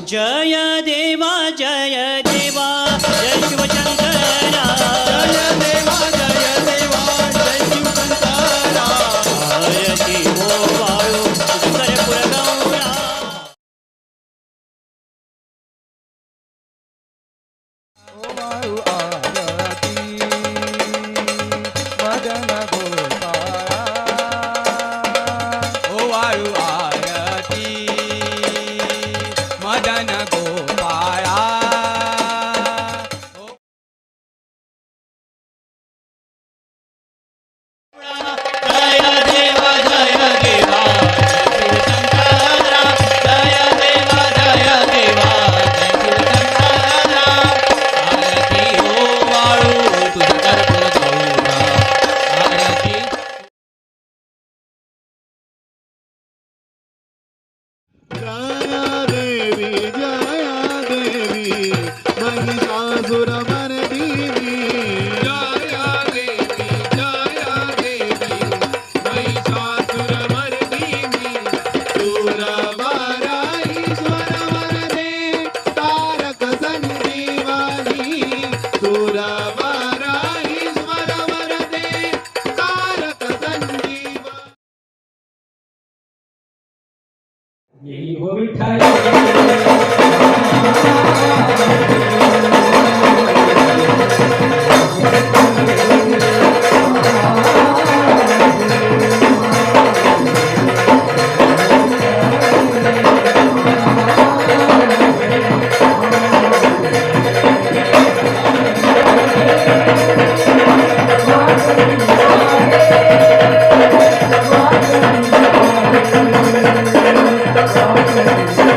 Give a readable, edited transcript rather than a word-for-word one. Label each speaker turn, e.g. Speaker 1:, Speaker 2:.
Speaker 1: जय देवा जय देवा जय शिवशंकरा
Speaker 2: जय देवा जय देवा जय शिवशंकरा
Speaker 1: आरती हो वाळू शंकरपुर गौरा
Speaker 2: ओ वाळू आरती मदन गोपाळा ओ वाळू आरती मदन गोपाळा
Speaker 1: जय देवा जय देवा जय शिवशंकरा जय देवा जय देवा जय शिवशंकरा आरती हो वाळू शंकरपुर गौरा आरती
Speaker 3: जया देवी महिषासुरमर्दिनी
Speaker 2: जय देवी महिषासुरमर्दिनी
Speaker 3: सुरवरा ईश्वर वरदे तारक संजीवनी सुरवरा ईश्वर वरदे तारक संजीवनी
Speaker 4: येई हो विठ्ठल
Speaker 5: Thank you.